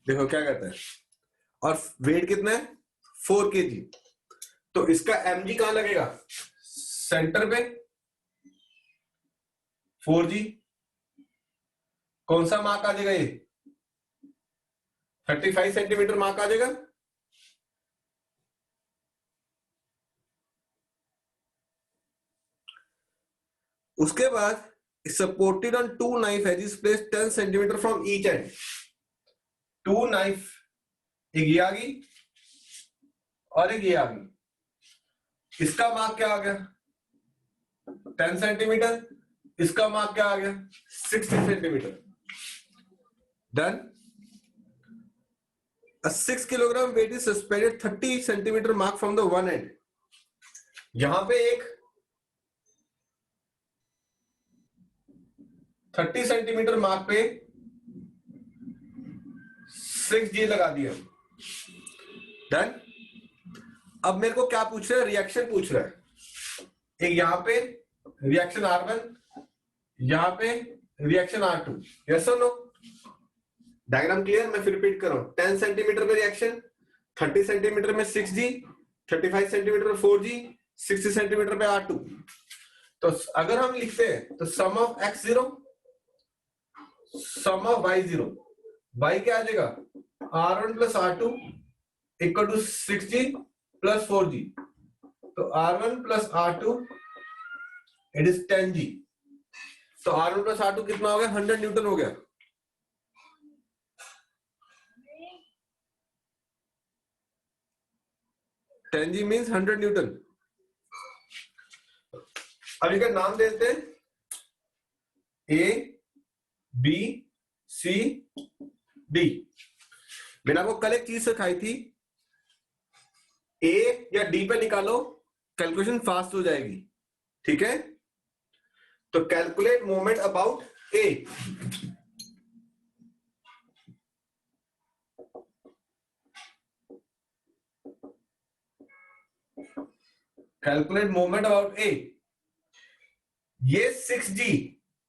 देखो क्या कहता है, और वेट कितना है 4 kg। तो इसका mg कहां लगेगा, सेंटर पे 4g। कौन सा मार्क आ जाएगा, ये 35 सेंटीमीटर मार्क आ जाएगा। उसके बाद supported on 2 knife edges placed 10 centimetre from each end. 2 knife, एक ये आ गई और एक ये आ गई। इसका मार्क क्या आ गया 10 सेंटीमीटर, इसका मार्क क्या आ गया 60 centimetre. Done. A 6 kilogram weight is suspended 30 centimeter mark from the one end। यहां पे एक 30 सेंटीमीटर मार्क पे 6G लगा दिया। डन। अब मेरे को क्या पूछ रहा है, रिएक्शन पूछ रहा है। एक यहां पे रिएक्शन R1, यहां पे रिएक्शन R2। यस और नो। डायग्राम क्लियर, मैं फिर रिपीट कर रहा हूं। 10 सेंटीमीटर पे रिएक्शन, 30 सेंटीमीटर में 6G, 35 सेंटीमीटर पे 4G, 60 सेंटीमीटर पे R2। तो अगर हम लिखते हैं तो sum of x0 sum of y0, y क्या आ जाएगा R1 plus R2 equal to 6G plus 4G। तो R1 plus R2 it is 10G। तो R1 प्लस R2 कितना हो गया 100 न्यूटन हो गया। Ten G means 100 Newton. अब इनका नाम देते हैं A B C D। मैंने आपको कल एक चीज सिखाई थी, A या D पे निकालो कैलकुलेशन फास्ट हो जाएगी, ठीक है। तो calculate moment about A। Calculate moment about A। ये 6G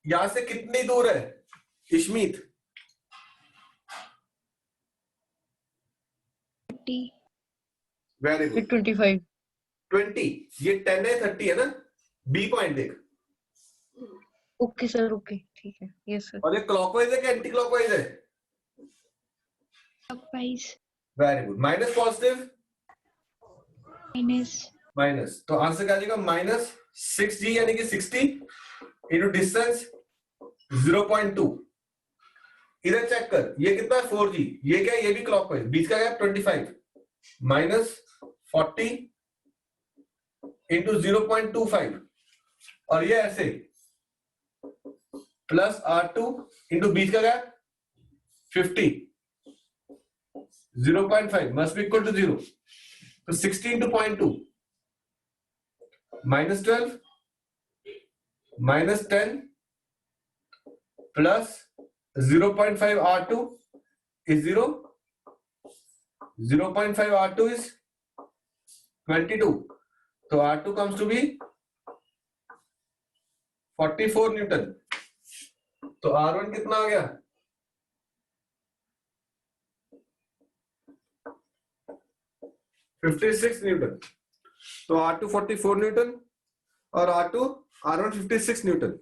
यहां से कितनी दूर है इश्मीत, 30, वेरी गुड 25। 20। ये 10 है 30 है ना। बी पॉइंट देख, ओके सर, ओके ठीक है। Yes sir. और ये क्लॉकवाइज है कि एंटी क्लॉकवाइज है, clockwise. Very good. Minus positive minus. Minus, तो आंसर क्या आ जाएगा माइनस 6G यानी कि 60 इंटू डिस्टेंस 0.2। इधर चेक कर, ये कितना है 4G, ये क्या है, ये भी क्लॉकवाइज, बीच का गैप 25 माइनस 40 इंटू 0.25, और ये ऐसे प्लस R2 इंटू बीच का gap 50 0.5 must be equal to 0। तो 60 into 0.2 minus 12 minus 10 plus 0.5 R2 is 0, 0.5 R2 is 22, तो R2 comes to be 44 Newton. तो R1 कितना आ गया 56 न्यूटन। तो R2 44 न्यूटन और R1 56 न्यूटन।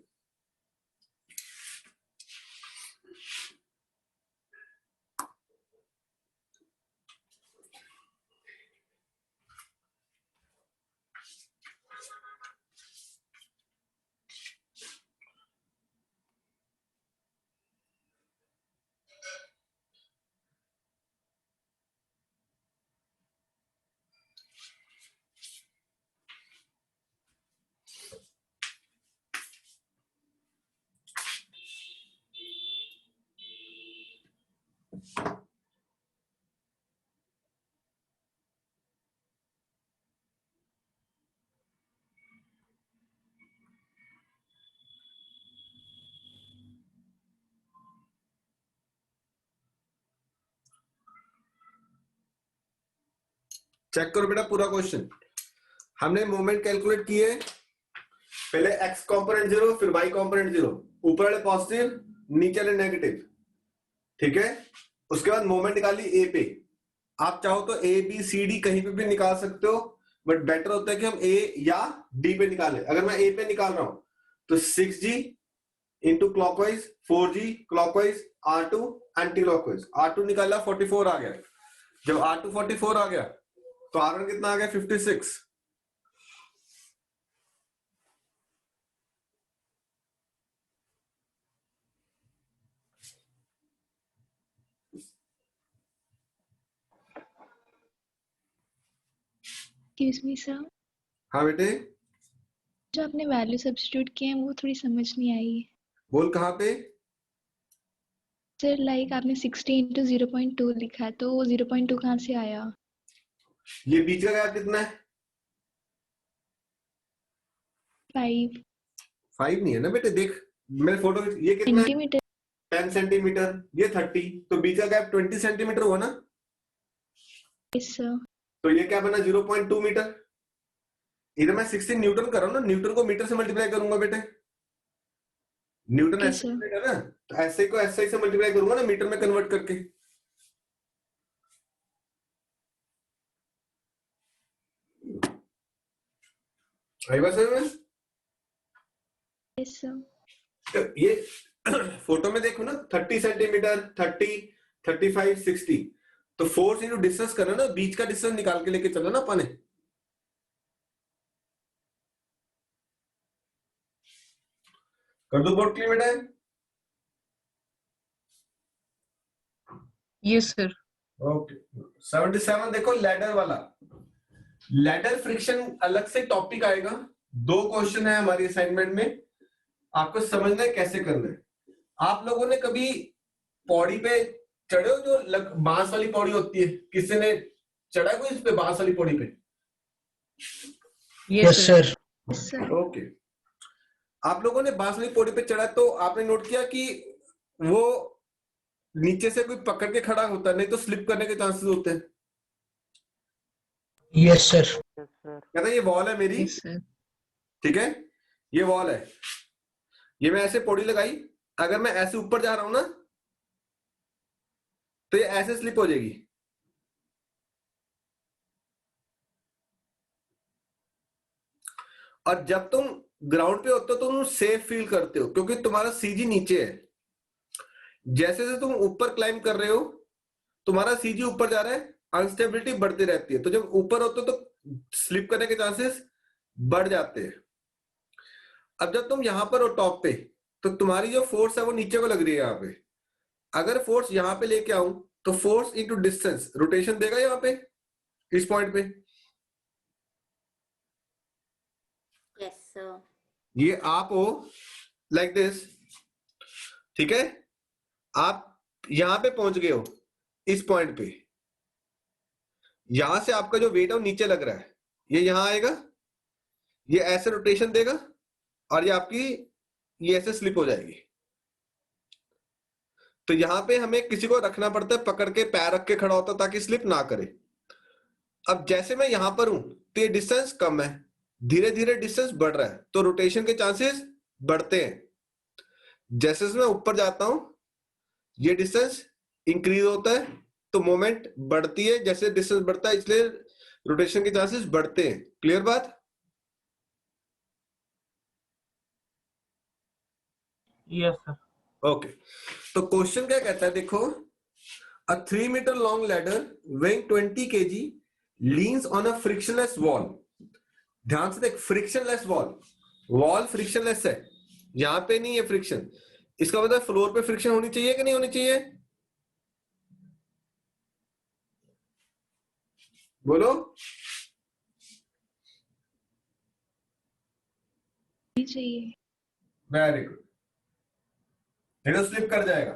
चेक करो बेटा पूरा क्वेश्चन। हमने मोमेंट कैलकुलेट किए, पहले x कंपोनेंट 0 फिर y कंपोनेंट 0, ऊपर वाले पॉजिटिव नीचे वाले नेगेटिव, ठीक है। उसके बाद मोमेंट निकाली ए पे। आप चाहो तो ए बी सी डी कहीं पे भी निकाल सकते हो, बट बेटर होता है कि हम ए या डी पे निकालें। अगर मैं ए पे निकाल रहा हूं तो 6G into clockwise 4G clockwise R2 anti clockwise. R2 निकाला 44 आ गया। जब R2 44 आ गया तो R1 कितना आ गया 56। एक्सक्यूज मी सर, हाँ बेटे जो आपने वैल्यू सब्स्टिट्यूट किए हैं वो थोड़ी समझ नहीं आई। बोल कहाँ पे। सर लाइक आपने 60 इंटू 0.2 लिखा है, तो वो 0.2 कहाँ से आया? ये बीच का गैप कितना है? 5 5 नहीं है ना बेटे, देख मेरे फोटो, ये कितना है? सेंटीमीटर। 10 सेंटीमीटर, ये 30, तो बीच का गैप 20 सेंटीमीटर हुआ ना। Yes sir. तो ये क्या बना 0.2 मीटर। इधर मैं 16 न्यूटन कर रहा हूँ ना, न्यूटन को मीटर से मल्टीप्लाई करूंगा बेटे। न्यूटन Okay, ऐसे sir. यूनिट है ना, तो ऐसे को ऐसे से मल्टीप्लाई करूंगा ना मीटर में कन्वर्ट करके। आई बात समझ में? Yes sir. तो ये फोटो में देखो ना 30 सेंटीमीटर, 30, 35, 60, तो फोर्स इंटू डिस्टेंस करना ना, बीच का डिस्टेंस निकाल के लेके चलना ना अपने। कर दो बोर्ड क्लियर बेटा। Yes sir. ओके 77 देखो लैडर वाला। लैडर फ्रिक्शन अलग से टॉपिक आएगा, 2 क्वेश्चन है हमारी असाइनमेंट में, आपको समझना है कैसे करना है। आप लोगों ने कभी पौड़ी पे चढ़े हो, जो बांस वाली पौड़ी होती है, किसी ने चढ़ा है कोई इस पे बांस वाली पौड़ी पे? Yes sir. Yes sir. Okay, आप लोगों ने बांस वाली पौड़ी पे चढ़ा तो आपने नोट किया कि वो नीचे से कोई पकड़ के खड़ा होता है, नहीं तो स्लिप करने के चांसेस होते हैं। Yes sir. कहता है ये वॉल है मेरी, यस सर। ठीक है, ये वॉल है, ये मैं ऐसे पौड़ी लगाई, अगर मैं ऐसे ऊपर जा रहा हूं ना तो ये ऐसे स्लिप हो जाएगी। और जब तुम ग्राउंड पे होते हो तो तुम सेफ फील करते हो, क्योंकि तुम्हारा सीजी नीचे है। जैसे जैसे तुम ऊपर क्लाइम कर रहे हो तुम्हारा सीजी ऊपर जा रहा है, अनस्टेबिलिटी बढ़ती रहती है, तो जब ऊपर होते हो तो स्लिप करने के चांसेस बढ़ जाते हैं। अब जब तुम यहां पर हो टॉप पे, तो तुम्हारी जो फोर्स है वो नीचे को लग रही है यहाँ पे। अगर फोर्स यहां पे लेके आऊं तो फोर्स इनटू डिस्टेंस रोटेशन देगा यहाँ पे, इस पॉइंट पे। Yes, sir. ये आप हो लाइक दिस, ठीक है, आप यहां पे पहुंच गए हो इस पॉइंट पे, यहां से आपका जो वेट है वो नीचे लग रहा है, ये यहां आएगा, ये ऐसे रोटेशन देगा, और ये आपकी ये ऐसे स्लिप हो जाएगी। तो यहां पे हमें किसी को रखना पड़ता है, पकड़ के पैर रख के खड़ा होता है ताकि स्लिप ना करे। अब जैसे मैं यहां पर हूं तो ये डिस्टेंस कम है, धीरे धीरे डिस्टेंस बढ़ रहा है, तो रोटेशन के चांसेस बढ़ते हैं। जैसे जैसे मैं ऊपर जाता हूं ये डिस्टेंस इंक्रीज होता है, तो मोमेंट बढ़ती है, जैसे डिस्टेंस बढ़ता है इसलिए रोटेशन के चांसेस बढ़ते हैं। क्लियर बात? Yes sir. ओके, तो क्वेश्चन क्या कहता है देखो, a 3 metre long ladder weighing 20 kg leans on a frictionless wall। ध्यान से देख, फ्रिक्शनलेस वॉल, वॉल फ्रिक्शनलेस है, यहां पे नहीं है फ्रिक्शन, इसका मतलब फ्लोर पे फ्रिक्शन होनी चाहिए कि नहीं होनी चाहिए? बोलो। नहीं चाहिए। वेरी गुड, नहीं तो स्लिप कर जाएगा।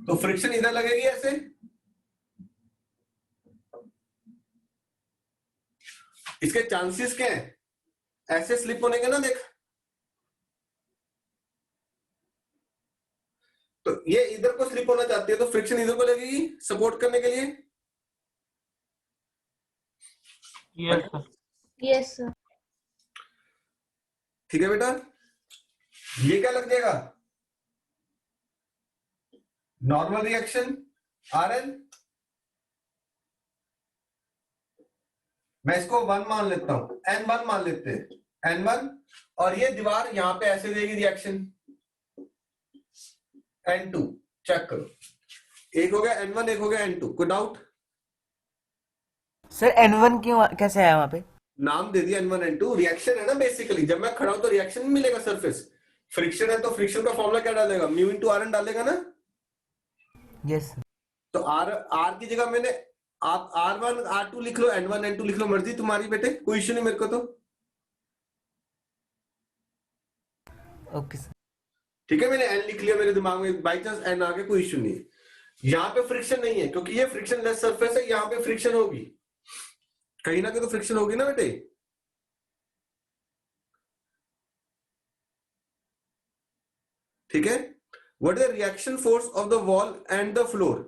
तो फ्रिक्शन इधर लगेगी ऐसे, इसके चांसेस क्या है ऐसे स्लिप होने के ना, देख, तो ये इधर को स्लिप होना चाहती है तो फ्रिक्शन इधर को लगेगी सपोर्ट करने के लिए। Yes sir. Yes, sir. ठीक है बेटा, ये क्या लग जाएगा, नॉर्मल रिएक्शन Rn, मैं इसको 1 मान लेता हूं, N1 मान लेते हैं, N1, और ये दीवार यहां पे ऐसे देगी रिएक्शन N2। चेक करो, एक हो गया N1, एक हो गया N2। कोई डाउट? सर N1 क्यों कैसे आया वहां पे? नाम दे दिया N1 N2, रिएक्शन है ना बेसिकली। जब मैं खड़ा हूं तो रिएक्शन मिलेगा सरफेस, फ्रिक्शन है तो फ्रिक्शन का फॉर्मूला क्या डालेगा, म्यू इंटू Rn डालेगा ना। Yes sir. तो R की जगह मैंने, आप R1 R2 लिख लो, N1 N2 लिख लो, मर्जी तुम्हारी बेटे, कोई इश्यू नहीं मेरे को तो। Okay sir. ठीक है, मैंने N लिख लिया मेरे दिमाग में, बाई चांस N आ गया, कोई इश्यू नहीं है। यहाँ पे फ्रिक्शन नहीं है क्योंकि ये फ्रिक्शन लेस सरफेस है, यहाँ पे फ्रिक्शन होगी, कहीं ना कहीं तो फ्रिक्शन होगी ना बेटे। ठीक है, what is the reaction force of the wall and the floor?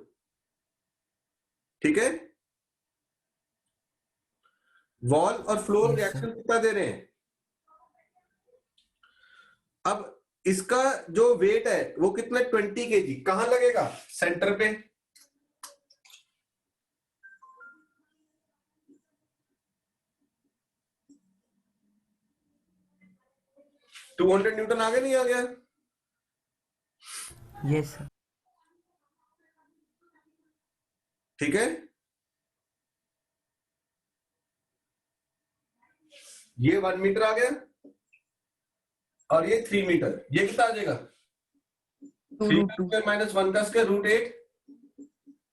ठीक है, वॉल और फ्लोर Yes, रिएक्शन कितना दे रहे हैं? अब इसका जो वेट है वो कितना, 20 kg। कहां लगेगा? सेंटर पे। $200 न्यूटन आ गया, नहीं आ गया? Yes sir. ठीक है, ये 1 मीटर आ गया और ये 3 मीटर। ये कितना आ जाएगा? 3 का स्क्वायर माइनस 1 का स्क्वायर √8,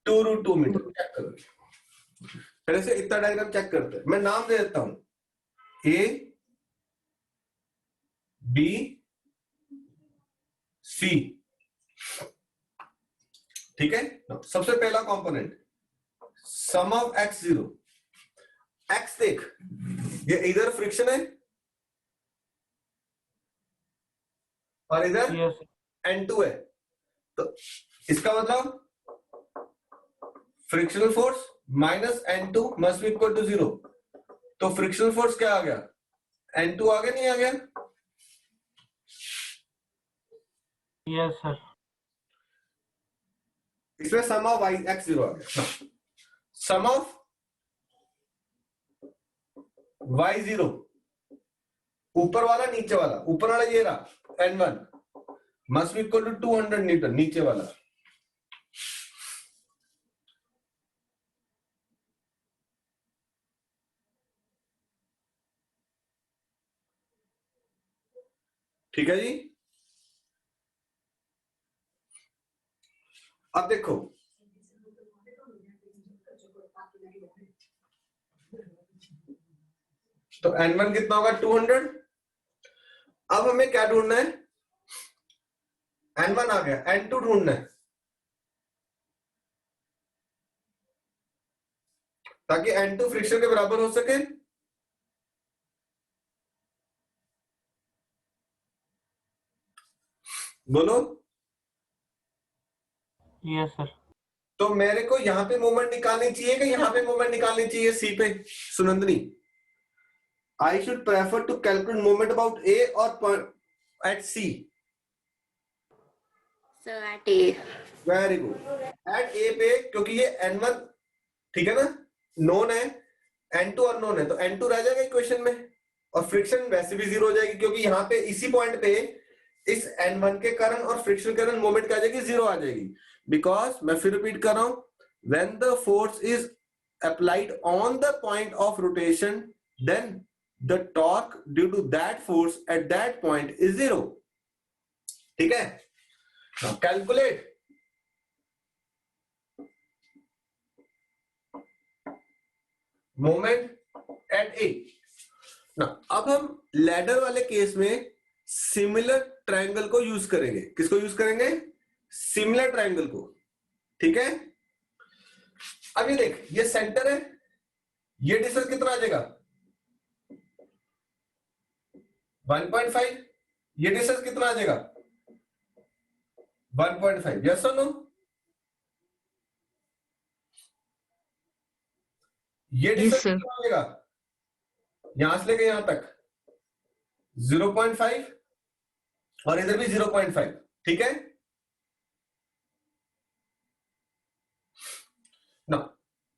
2√2 मीटर। चेक करो, पहले से इतना डायग्राम चेक करते हैं। मैं नाम दे देता हूं, A B C। ठीक है, सबसे पहला component some of x0। x देख, ये इधर फ्रिक्शन है और इधर Yes, sir. N2 है, तो इसका मतलब frictional force minus N2 must be equal to 0। तो फ्रिक्शनल फोर्स क्या आ गया? N2 आ गया, नहीं आ गया? Yes, sir. इसमें सम ऑफ x0 आ गया। सम ऑफ y0, ऊपर वाला नीचे वाला, ऊपर वाला ये रहा N1 must be equal to 200 newton, नीचे वाला। ठीक है जी, अब देखो, तो N1 कितना होगा? 200। अब हमें क्या ढूंढना है? N1 आ गया, N2 ढूंढना है, ताकि N2 फ्रिक्शन के बराबर हो सके। बोलो। Yes, sir. तो मेरे को यहां पे मूवमेंट निकालनी चाहिए कि यहां पे मूवमेंट निकालनी चाहिए? सी पे Sunandini, I should prefer to calculate movement about A और at C? Sir, at A. Very good, at A पे, क्योंकि ये N1 ठीक है ना, नोन है, N2 अननोन है, तो N2 रह जाएगा इक्वेशन में और फ्रिक्शन वैसे भी 0 हो जाएगी, क्योंकि यहाँ पे इसी पॉइंट पे इस N1 के कारण और फ्रिक्शन के कारण मोमेंट क्या आ जाएगी? 0 आ जाएगी। बिकॉज मैं फिर रिपीट कर रहा हूं, when the force is applied on the point of rotation then the torque due to that force at that point is 0। ठीक है, now calculate moment at A. अब हम लैडर वाले केस में सिमिलर ट्रायंगल को यूज करेंगे। किसको use करेंगे? सिमिलर ट्रायंगल को। ठीक है, अब ये देख, ये सेंटर है, ये डिस्टेंस कितना आ जाएगा? 1.5। ये डिस्टेंस कितना आ जाएगा? 1.5। यस और नो? ये डिस्टेंस sir. कितना आ जाएगा? यहां से लेके यहां तक 0.5 और इधर भी 0.5। ठीक है,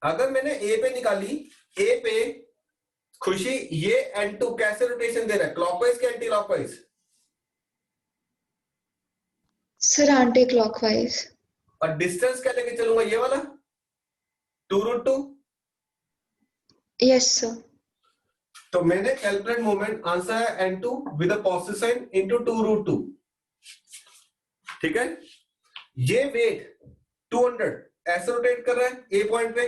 अगर मैंने ए पे निकाली, ए पे खुशी ये N2 कैसे रोटेशन दे रहा है, क्लॉकवाइज के anti clockwise? Sir anti clockwise. और डिस्टेंस क्या लेके चलूंगा, ये वाला 2√2। Yes sir. तो मैंने कैलकुलेट मोमेंट आंसर है N2 with a positive sign into 2√2। ठीक है, ये वेट 200 ऐसे रोटेट कर रहा है ए पॉइंट पे,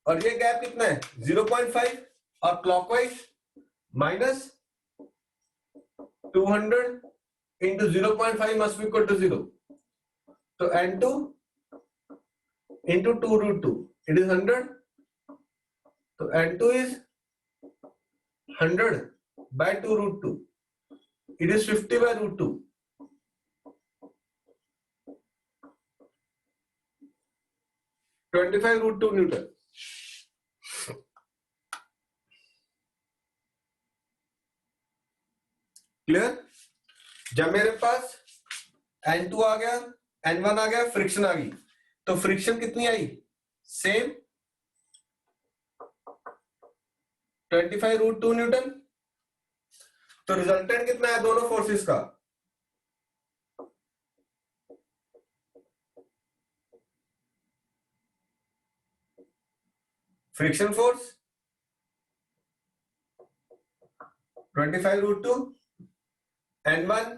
और ये गैप कितना है 0.5, और clockwise minus 200 into 0.5 must be equal to 0। तो N2 इंटू 2√2 इट इज 100। तो N2 is 100 by 2√2, it is 50 by √2। 25√2 Newton. Clear? जब मेरे पास N2 आ गया, N1 आ गया, फ्रिक्शन आ गई, तो फ्रिक्शन कितनी आई, सेम 25√2 न्यूटन। तो रिजल्टेंट कितना है दोनों फोर्सेस का, फ्रिक्शन फोर्स 25√2, N1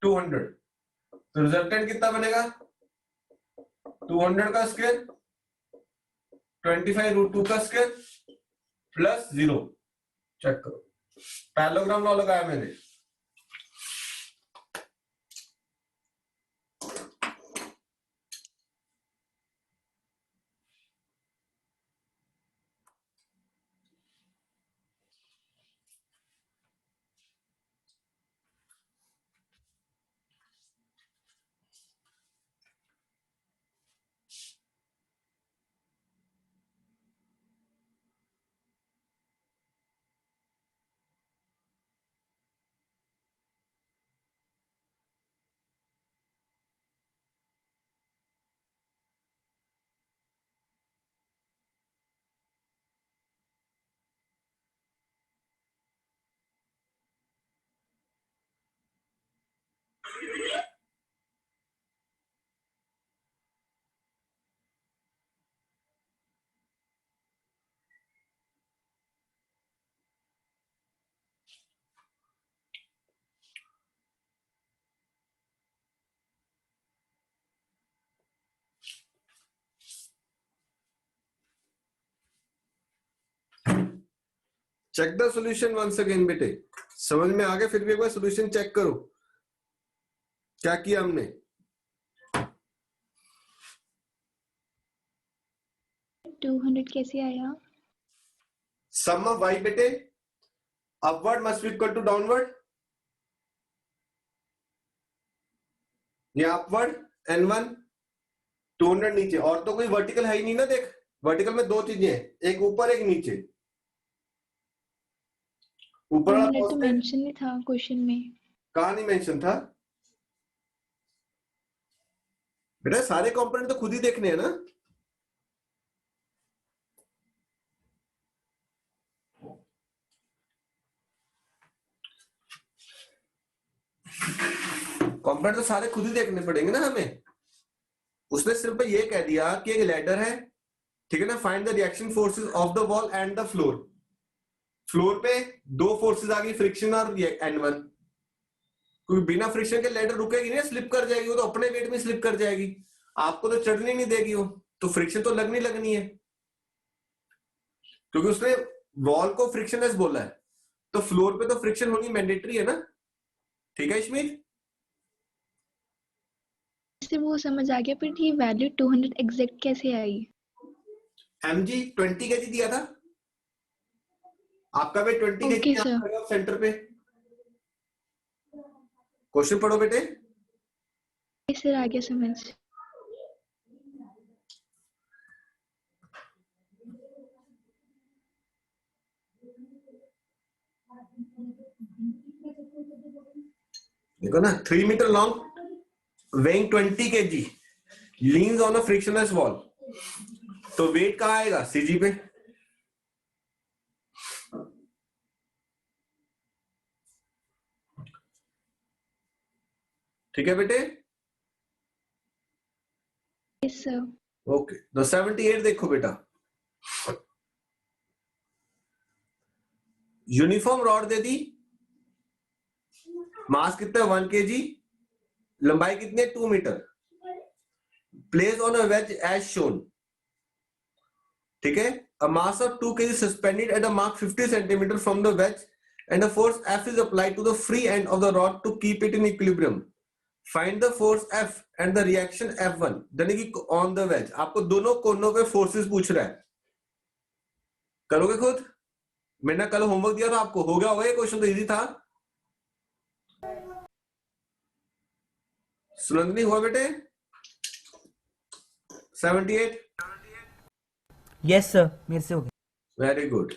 200। तो रिजल्टेंट कितना बनेगा, 200 का स्क्वायर 25√2 का स्क्वायर प्लस 0। चेक करो, पैरेललोग्राम लॉ लगाया मैंने। Check the solution once again बेटे, समझ में आ गया? फिर भी एक बार सॉल्यूशन चेक करो क्या किया हमने। 200 कैसे आया? सम ऑफ y बेटे, upward must be equal to downward, या अपवर्ड N1 200 नीचे, और तो कोई वर्टिकल है ही नहीं ना। देख, वर्टिकल में दो चीजें हैं, एक ऊपर एक नीचे। ऊपर वाला 200 तो पॉजिटिव, मेंशन नहीं था क्वेश्चन में। कहां नहीं मेंशन था बेटा? सारे कंपोनेंट तो खुद ही देखने हैं ना। कंपोनेंट तो सारे खुद ही देखने पड़ेंगे ना हमें। उसने सिर्फ ये कह दिया कि एक लैडर है, ठीक है ना, find the reaction forces of the wall and the floor. Floor पे दो फोर्सेस आ गई, फ्रिक्शन और N1। क्योंकि बिना फ्रिक्शन के लैडर रुकेगी नहीं, स्लिप कर जाएगी, वो तो अपने वेट में स्लिप कर जाएगी, आपको तो चढ़ने नहीं देगी वो। तो फ्रिक्शन तो लगनी है, क्योंकि उसने वॉल को फ्रिक्शनलेस बोला है, तो फ्लोर पे तो फ्रिक्शन होनी मैंडेटरी है ना। ठीक है इश्मीत? इससे वो समझ आ गया, पर ये वैल्यू 200 एग्जैक्ट कैसे आई? mg 20 kg दिया था आपका, वेट 20 ओके kg सर। यहाँ सेंटर पे। क्वेश्चन पढ़ो बेटे। सर आ गया समझ। देखो ना, 3 metre long, weighing 20 kg, leans on a frictionless wall. तो वेट कहाँ आएगा? सीजी पे. ठीक है बेटे? Yes, sir. ओके. तो 78 देखो बेटा. यूनिफॉर्म रॉड दे दी, मास कितना है 1 kg, लंबाई कितनी है 2 metre. Place on a wedge as shown. ठीक है. A mass of 2 kg suspended at a mark 50 centimeter from the wedge and a force F is applied to the free end of the rod to keep it in equilibrium. Find the force F and the reaction F1. यानी कि on the wedge. आपको दोनों कोनों पे forces पूछ रहा है. करोगे खुद? मैंने कल होमवर्क दिया था आपको, हो गया होगा ये क्वेश्चन, तो इजी था. सुनंदनी हुआ बेटे? 78. यस सर, मेरे से हो गया. Very good.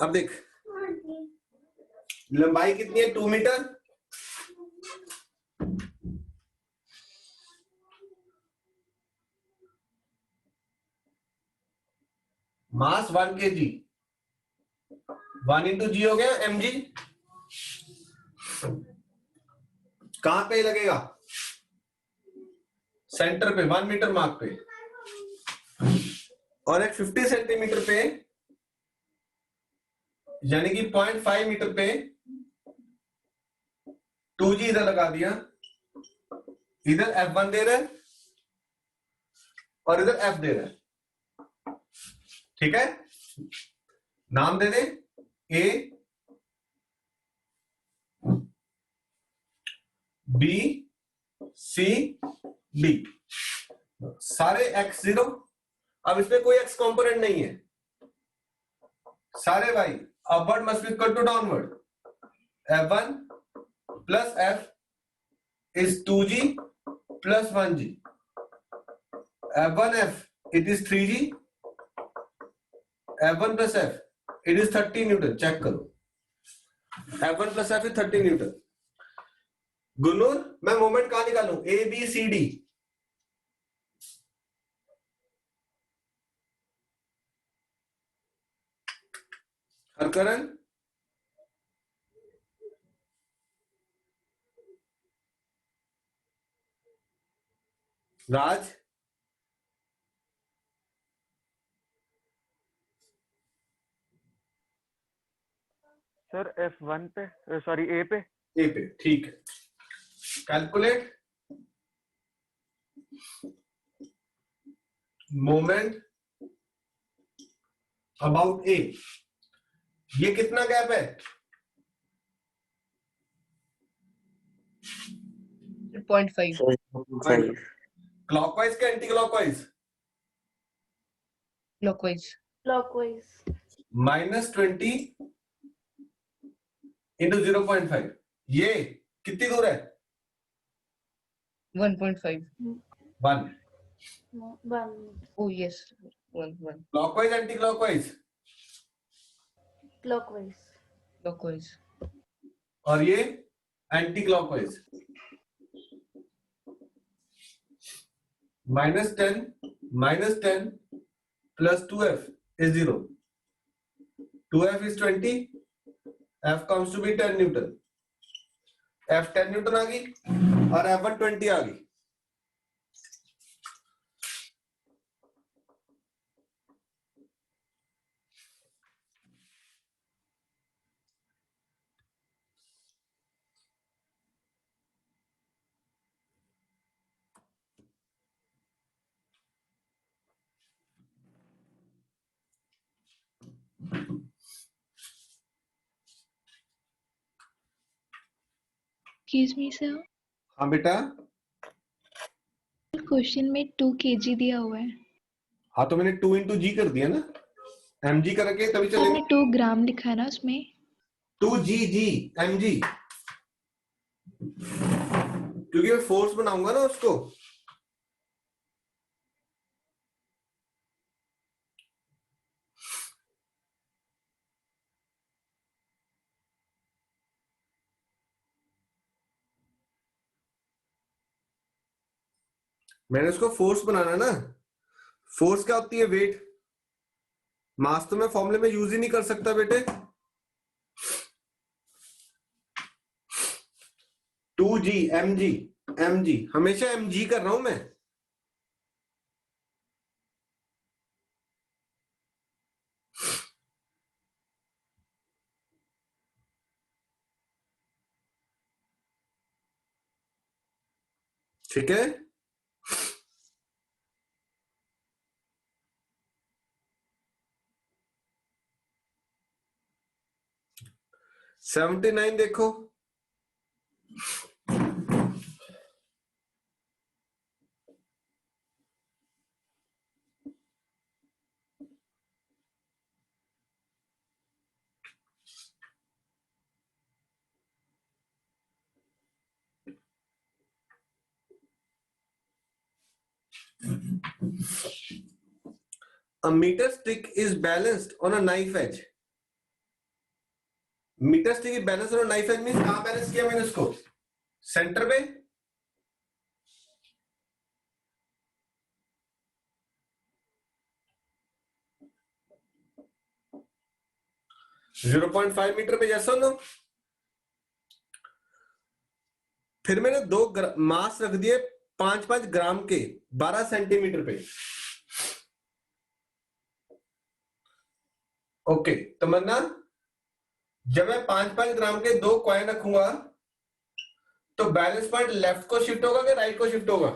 अब देख, लंबाई कितनी है 2 मीटर, मास 1 kg, 1 into g हो गया mg. कहां पे लगेगा? सेंटर पे 1 मीटर मार्क पे, और एक 50 सेंटीमीटर पे, यानी कि 0.5 मीटर पे 2g इधर लगा दिया. इधर F1 दे रहा है और इधर F दे रहा है. ठीक है. नाम दे दे A, B, C, D. सारे x0. अब इसमें कोई x कंपोनेंट नहीं है. सारे भाई upward must be equal to downward. F1 plus F is 2g plus 1g. F1F it is 3g. F1 plus F it is 30 newton. Check करो. F1 plus F is 30 newton. Gunoor, मैं moment कहां निकालूं? A B C D. Harkaran, Raj, sir F1 पे, sorry A पे. A पे. ठीक है. Calculate moment about A. ये कितना गैप है? 0.5. क्लॉकवाइज के anti clockwise? Clockwise. Clockwise. -20 into 0.5. ये कितनी दूर है? 1.5. 1. No, 1. Oh yes. 1. Clockwise anti clockwise? Clockwise. Clockwise. और ये anti clockwise. -10 plus 2f is 0. 2f is 20. F comes to be 10 newton. F 10 newton आ गई और F1 20 आ गई. एक्सक्यूज मी सर, हाँ बेटा, क्वेश्चन में 2 kg दिया हुआ है, हाँ तो मैंने 2 into G कर दिया ना, mg करके तभी आपने चलेगा। 2 ग्राम लिखा है ना उसमें। 2 g mg, क्योंकि मैं फोर्स बनाऊंगा ना उसको। मैंने उसको फोर्स बनाना ना। फोर्स क्या होती है? वेट। मास तो मैं फॉर्मूले में यूज ही नहीं कर सकता बेटे। 2g mg, mg हमेशा mg कर रहा हूं मैं। ठीक है, सेवेंटी नाइन देखो। A meter stick is balanced on a knife edge. Metre stick is balance on knife edge means कहां बैलेंस किया मैंने इसको? सेंटर पे। जीरो 0.5 मीटर पे, जैसा नो। फिर मैंने दो मास रख दिए 5-5 ग्राम के 12 सेंटीमीटर पे। ओके, तो मन्ना जब मैं 5-5 ग्राम के 2 कॉइन रखूंगा तो बैलेंस पॉइंट लेफ्ट को शिफ्ट होगा कि राइट को शिफ्ट होगा?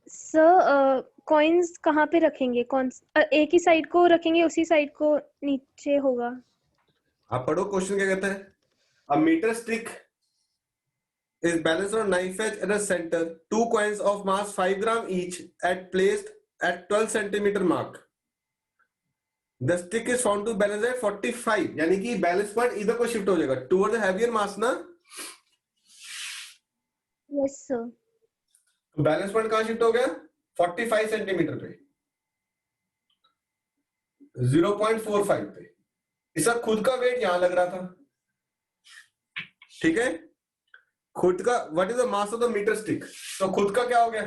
सर कॉइन्स कहाँ पे रखेंगे? कौन एक ही साइड को रखेंगे, उसी साइड को नीचे होगा? आप पढ़ो क्वेश्चन क्या कहता है। A metre stick is balanced on knife edge at a center. 2 coins of mass 5 gram each placed at 12 centimeter mark. The stick is found to balance at 45. यानी कि बैलेंस पॉइंट इधर को शिफ्ट हो जाएगा toward the heavier मास ना। Yes sir. तो balance point कहां shift हो गया? 45 सेंटीमीटर पे, 0.45 पे। इसका खुद का वेट यहां लग रहा था, ठीक है। खुद का what is the mass of the metre stick, तो खुद का क्या हो गया?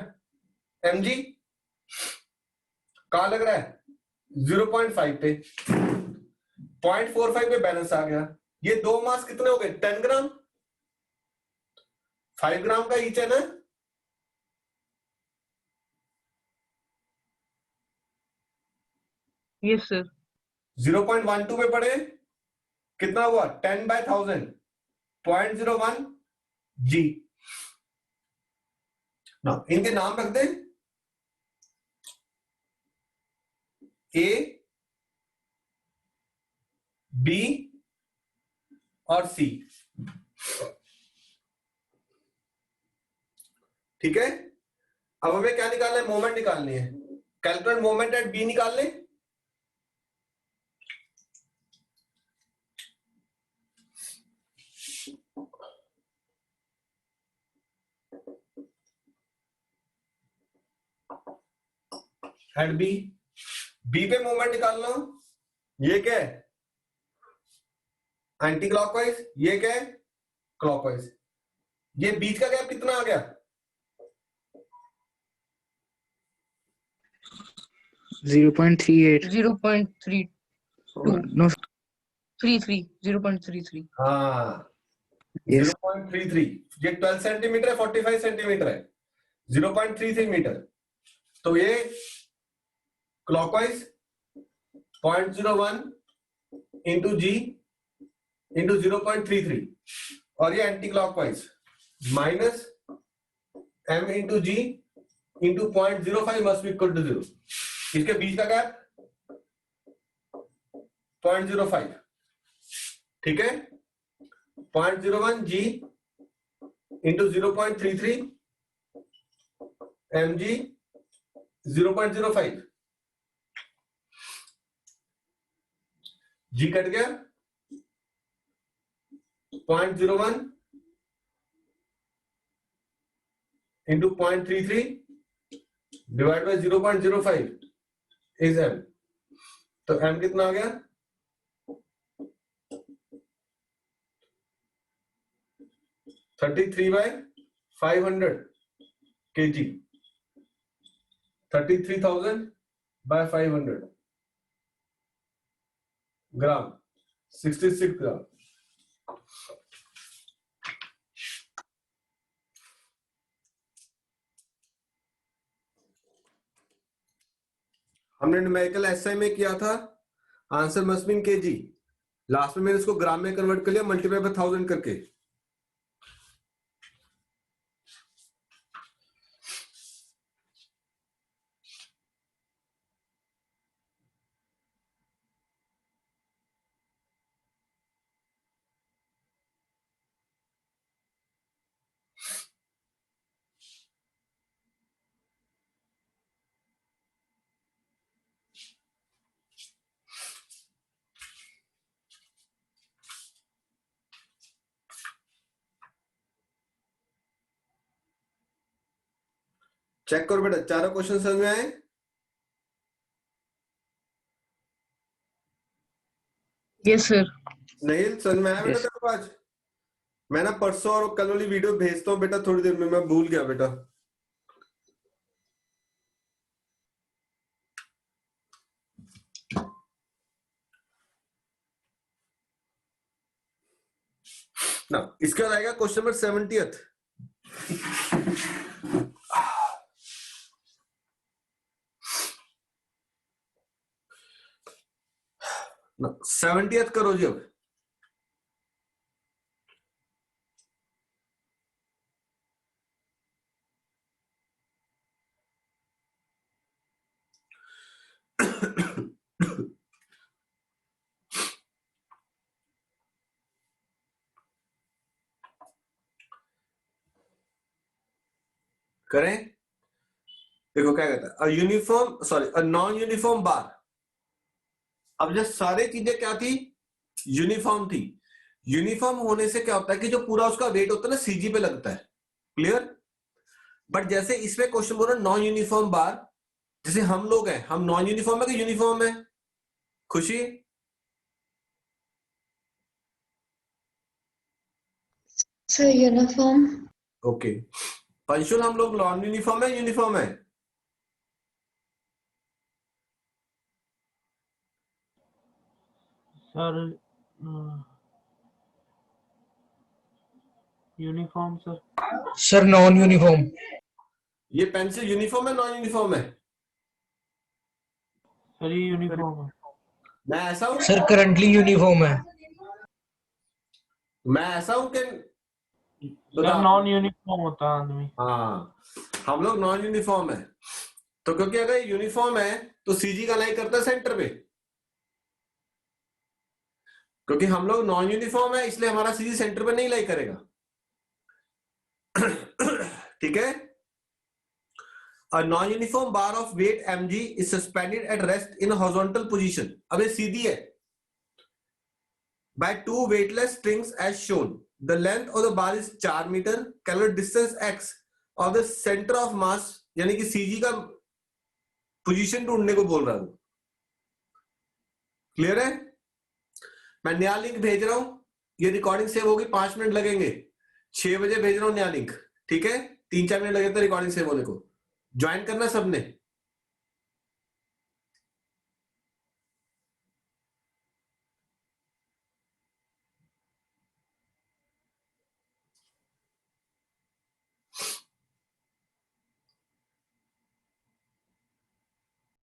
mg। कहां लग रहा है? 0.5 पे, 0.45 पे बैलेंस आ गया। ये दो मास कितने हो गए? 10 ग्राम। 5 ग्राम का ईच है ना। Yes sir. 0.12 पे पड़े, कितना हुआ? 10/1000, 0.01 जी। ना इनके नाम रख दे, ए, बी और सी, ठीक है। अब हमें क्या निकालना है? मोमेंट निकालनी है। कैलकुलेट मोमेंट एट बी निकाल लें। एट बी, बी पे मोमेंट निकाल लो। ये क्या है? Anti clockwise. ये क्या है? क्लॉकवाइज। ये बीच का गैप कितना आ गया? 0.38 0.32 no 33 0.33 हाँ, yes 0.33। ये 12 सेंटीमीटर है, 45 सेंटीमीटर है, 0.33 मीटर। तो ये क्लॉकवाइज 0.01 इंटू जी इंटू 0.33, और ये anti clockwise minus m into g into 0.05 must be equal to 0। इसके बीच का गैप 0.05, ठीक है। 0.01 G into 0.33 mg 0.05 G cut गया 0.01 into 0.33 divided by 0.05 is m. तो m कितना आ गया 33/500 kg 33,000 by 500 ग्राम 66 ग्राम। हमने न्यूमेरिकल एसआई में किया था, answer must be in KG. Last में मैंने इसको ग्राम में कन्वर्ट कर लिया मल्टीप्लाई बाय 1000 करके। चेक करो बेटा, चारों क्वेश्चन समझ में आए? Yes sir. नहीं समझ में आया बेटा तेरे को आज? मैं ना परसों और कल वाली वीडियो भेजता हूँ बेटा थोड़ी देर में, मैं भूल गया बेटा। ना इसके बाद आएगा क्वेश्चन नंबर 70th। ना 70th करो जी अब। करें, देखो क्या कहता है, अ नॉन यूनिफॉर्म बार। अब जब सारी चीजें क्या थी, यूनिफॉर्म थी। यूनिफॉर्म होने से क्या होता है कि जो पूरा उसका वेट होता है ना सीजी पे लगता है, क्लियर। बट जैसे इसमें क्वेश्चन बोल रहा नॉन यूनिफॉर्म बार, जैसे हम लोग हैं, हम नॉन यूनिफॉर्म है कि यूनिफॉर्म है? खुशी सर यूनिफॉर्म। ओके। पंशुल हम लोग नॉन यूनिफॉर्म है यूनिफॉर्म है? Sir uniform sir. Sir non uniform. ये पेंसिल यूनिफॉर्म है नॉन यूनिफॉर्म है? सर ये यूनिफॉर्म है। मैं ऐसा हूं, सर करंटली यूनिफॉर्म है। मैं ऐसा हूं कि सर नॉन यूनिफॉर्म होता है आदमी। हाँ, हम लोग नॉन यूनिफॉर्म है। तो क्योंकि अगर यूनिफॉर्म है तो सीजी का लाई करता है सेंटर पे, क्योंकि हम लोग नॉन यूनिफॉर्म है इसलिए हमारा सीजी सेंटर पे नहीं लाई करेगा। ठीक है। A non-uniform bar of weight mg is suspended at rest in a horizontal position. अब ये सीधी है by two weightless strings as shown. The length of the bar is 4 metre. Calculate distance x of the center of mass, यानी कि CG का position ढूंढने को बोल रहा हूं। क्लियर है? मैं नया लिंक भेज रहा हूं, ये रिकॉर्डिंग सेव होगी, 5 मिनट लगेंगे। 6 बजे भेज रहा हूं नया लिंक, ठीक है? 3-4 मिनट लगे तो रिकॉर्डिंग सेव होने को। ज्वाइन करना सबने।